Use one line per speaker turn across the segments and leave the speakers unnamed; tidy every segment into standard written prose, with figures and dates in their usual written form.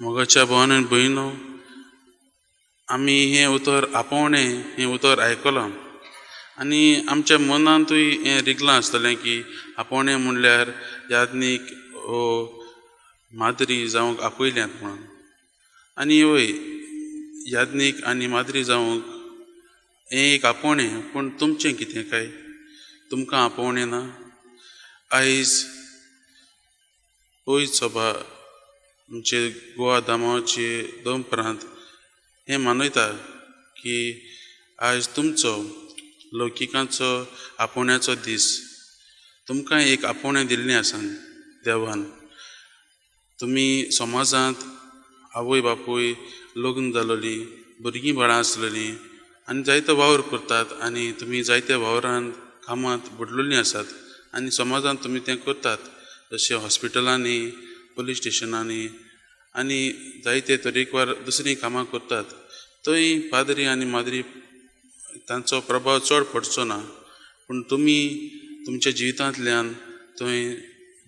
मोगाच्या भावान आनी भयणो, आमी हें उतर आपोवणें हें उतर आयकलां आनी आमच्या मनांतूय हें रिगलां आसतलें की आपोवणें म्हणल्यार याज्ञीक वो माद्री जावंक आपयल्यात म्हणून. आनी वय याज्ञीक आनी माद्री जावंक हें एक आपोवणें, पूण तुमचें कितें काय? तुमकां आपोवणें ना? आयज पयस सभा आमचे गोवा धामाचे दोनपरांत हें मानयता की आयज तुमचो लौकिकांचो आपोवण्याचो दीस. तुमकां एक आपोवणें दिल्लें आसा देवान. तुमी समाजांत आवय बापूय लग्न जालोलीं, भुरगीं बाळां आसलेलीं आनी जायतो वावर करतात आनी तुमी जायत्या वावरांत कामांत बुडलेलीं आसात आनी समाजांत तुमी तें करतात. जशें हॉस्पिटलांनी, पुलीस स्टेशनांनी आनी जायते तरेकवार दुसरीं कामां करतात. थंय पाद्री आनी माद्री तांचो प्रभाव चड पडचो ना, पूण तुमी तुमच्या जिवितांतल्यान थंय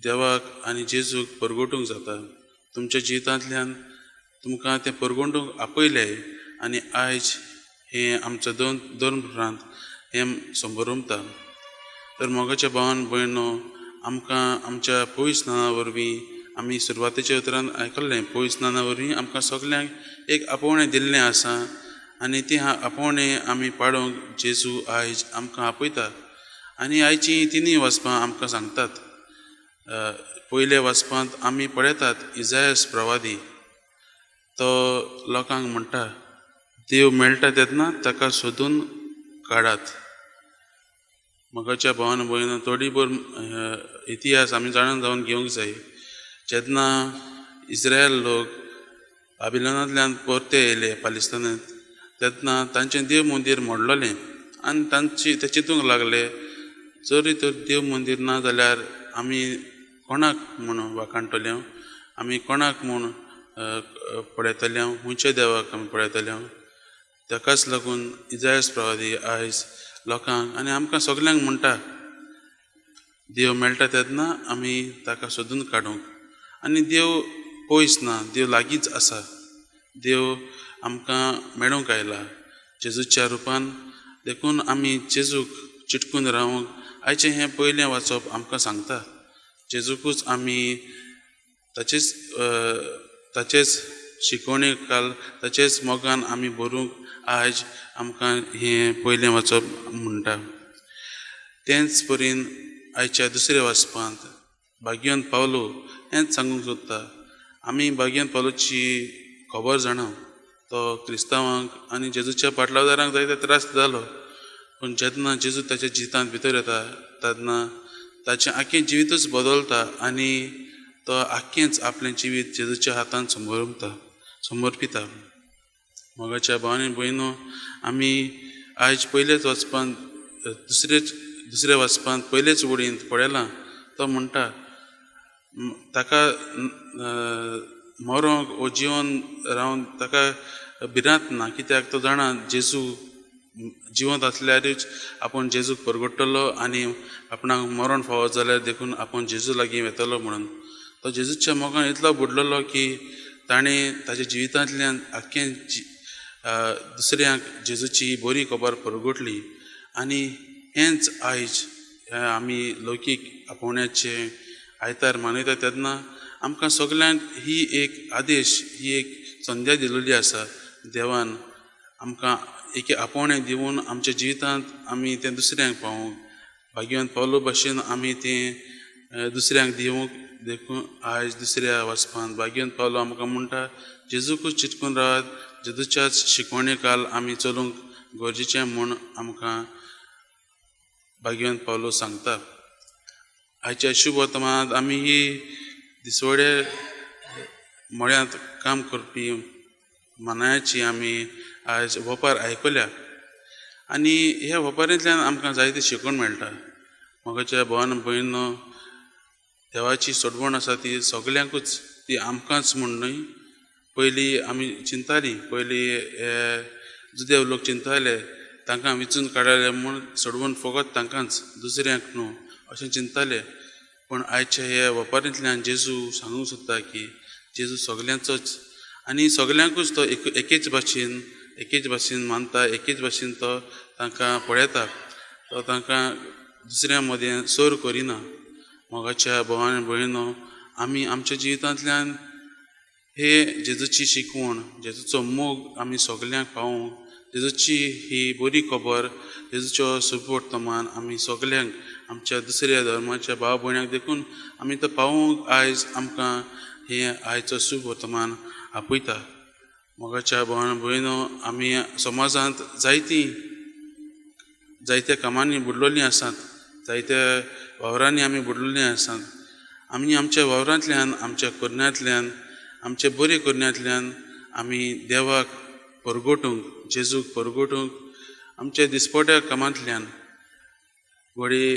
देवाक आनी जेजूक परगटूंक जाता. तुमच्या जिवितांतल्यान तुमकां तें परगटूंक आपयलें आनी आयज हें आमचो दोन प्रांत हें संबरमता. तर मोगाच्या भावान भयणो, आमकां आमच्या पवित्र स्नाना वरवीं आमी सुरवातेच्या उतरांत आयकल्लें, पवित्र स्नाना वरवीं आमकां सगल्यांक एक आपोवणें दिल्लें आसा आनी तें आपोवणें आमी पाळूंक जेजू आयज आमकां आपयता. आनी आयचीं तिनूय वचपां आमकां सांगतात. पयले वचपांत आमी पळयतात इजायास प्रवादी. तो लोकांक म्हणटा, देव मेळटा तेन्ना ताका सोदून काडात. मोगाच्या भावान भयण, थोडी भर इतिहास आमी जाणून जावन घेवंक जाय. जेन्ना इस्रायल लोक बाबिलोनांतल्यान परते येयले पालिस्तानांत, तेन्ना तांचें देव मंदीर मोडलोलें आनी ते चिंतूंक लागले, जरी तर देव मंदीर ना जाल्यार आमी कोणाक म्हूण वाखाणटले, आमी कोणाक म्हूण पळयतले, खंयच्या देवाक आमी पळयतले. ताकाच लागून इजायास प्रवादी आयज लोकांक आनी आमकां सगल्यांक म्हणटा, देव मेळटा तेन्ना आमी ताका सोदून काडूंक. आनी देव पयस ना, देव लागींच आसा. देव आमकां मेळूंक आयला जेजूच्या रुपान. देखून आमी जेजूक चिटकून रावंक आयचें हें पयलें वाचप आमकां सांगता. जेजूकूच आमी ताचेच शिकवणेकाल, ताचेच मोगान आमी भरूंक आयज आमकां हें पयलें वाचप म्हणटा. तेंच परीन आयच्या दुसऱ्या वाचपांत भाग्यवंत पावलो हेंच सांगूंक सोदता. आमी भाग्यवंत पावलोची खबर जाणा. तो क्रिस्तांवांक आनी जेजूच्या पाटलादारांक जायते त्रास जालो, पूण जेन्ना जेजू ताच्या जिवितांत भितर येता तेन्ना ताचें आख्खें जिवीतूच बदलता आनी तो आख्खेंच आपलें जिवीत जेजूच्या हातांत समर्पिता. मोगाच्या भावांनी भयणो, आमी आयज पयलेच वचपांत दुसऱ्या वचपांत पयलेच वडींत पळयलां. तो म्हणटा ताका मरोंक वो जिवन रावन ताका भिरांत ना, कित्याक तो जाणा जेजू जिवंत आसल्यारूच आपूण जेजूक परगट्टलो आनी आपणाक मरण फावो जाल्यार देखून आपूण जेजू लागीं वेतलो म्हणून. तो जेजूच्या मोगान इतलो बुडलेलो की ताणें ताच्या जिवितांतल्यान आख्खें दुसऱ्यांक जेजूची बरी खबर परगटली. आनी हेंच आयज आमी लौकीक आपोवण्याचें आयतार मानयता तेन्ना आमकां सगल्यांक ही एक आदेश, ही एक संद्या दिलेली आसा देवान. आमकां एक आपोवणें दिवन आमच्या जिवितांत आमी तें दुसऱ्यांक पावूंक, भाग्यवंत पावलो भाशेन आमी तें दुसऱ्यांक दिवंक. देखून आयज दुसऱ्या वचपांत भाग्यवंत पावलो आमकां म्हणटा, जेजूकूच चिटकून रावात, जेजूच्याच शिकवणेकाल आमी चलूंक गरजेचें म्हूण आमकां भाग्यवंत पावलो सांगता. आयच्या शुभ वर्तमानांत आमी ही दिसवडे मळ्यांत काम करपी मानायाची आमी आयज वोपार आयकल्या आनी ह्या वोपारींतल्यान आमकां जायतें शिकून मेळटा. मोगाच्या भावान भयणो, देवाची सोडवण आसा ती सगल्यांकूच, ती आमकांच म्हूण न्हय. पयलीं आमी चिंतालीं, पयलीं जुदेव लोक चिंताले तांकां विचून काडले म्हूण सोडवण फकत तांकांच, दुसऱ्यांक न्हू अशें चिंताले. पूण आयच्या ह्या वपारींतल्यान जेजू सांगूंक सोदता की जेजू सगल्यांचोच आनी सगल्यांकूच तो एकेच भाशेन मानता, एकेच भाशेन तो तांकां पळयता, तो तांकां दुसऱ्या मदें सोर करिना. मोगाच्या भावान भयणो, आमी आमच्या जिवितांतल्यान हे जेजूची शिकवण, जेजूचो मोग आमी सगल्यांक पावोवंक, जेजूची ही बरी खबर, जेजूचो शुभ वर्तमान आमी सगल्यांक आमच्या दुसऱ्या धर्माच्या भाव भयणांक देखून आमी तो पावोवंक आयज आमकां हे आयचो शुभ वर्तमान आपयता. मोगाच्या भावान भयणो, आमी समाजांत जायत्या कामांनी बुडलेलीं आसात, जायत्या वावरांनी आमी बुडलेलीं आसात. आमी आमच्या वावरांतल्यान, आमच्या करण्यांतल्यान, आमच्या बरे करण्यांतल्यान आमी देवाक परगटूंक, जेजूक परगटूंक, आमच्या दिसपट्या कामांतल्यान घडी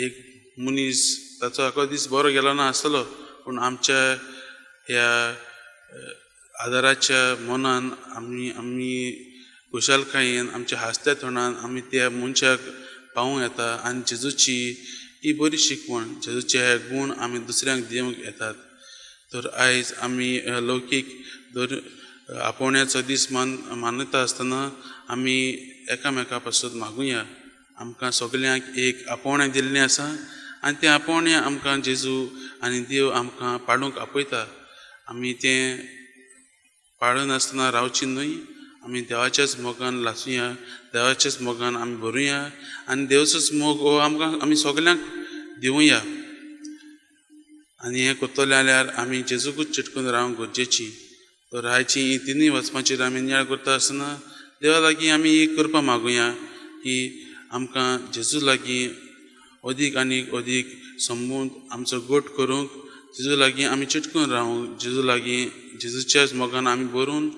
एक मनीस ताचो आखो दीस बरो गेलो ना आसतलो, पूण आमच्या ह्या आदाराच्या मनान आमी खुशालकायेन, आमच्या हास्त्या तोंडान आमी त्या मनशाक पावूं येता आनी जेजूची ही बरी शिकवण, जेजूचे हे गूण आमी दुसऱ्यांक दिवंक येतात. तर आयज आमी लौकीक आपोवण्याचो दीस मानता आसतना आमी एकामेका पासून मागुया. आमकां सगल्यांक एक आपोवणें दिल्लें आसा आनी तें आपोवणें आमकां जेजू आनी देव आमकां पाळूंक आपयता. आमी तें पाळून आसतना रावची न्हय, आमी देवाच्याच मोगान लासूया, देवाच्याच मोगान आमी भरुया आनी देवचोच मोग हो आमकां आमी सगल्यांक दिवया. आनी हें करतले जाल्यार आमी जेजूकूच चिटकून रावंक गरजेची. तर आयची ही तिनूय वचपाचेर आमी नियाळ करता आसतना देवा लागीं आमी एक करपा मागुया की आमकां जेजू लागीं अदीक आनी अदीक संबंद आमचो गोट करूंक, जेजू लागीं आमी चिटकून रावूंक, जेजू लागीं जेजूच्याच मोगान आमी भरून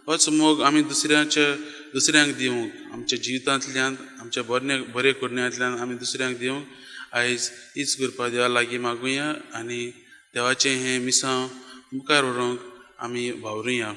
होच मोग आमी दुसऱ्यांक दिवंक, आमच्या जिवितांतल्यान, आमच्या बरे करण्यांतल्यान आमी दुसऱ्यांक दिवंक आयज हीच करपा देवा लागीं मागुया आनी देवाचें हें मिसांव मुखार व्हरूंक आमी वावरुया.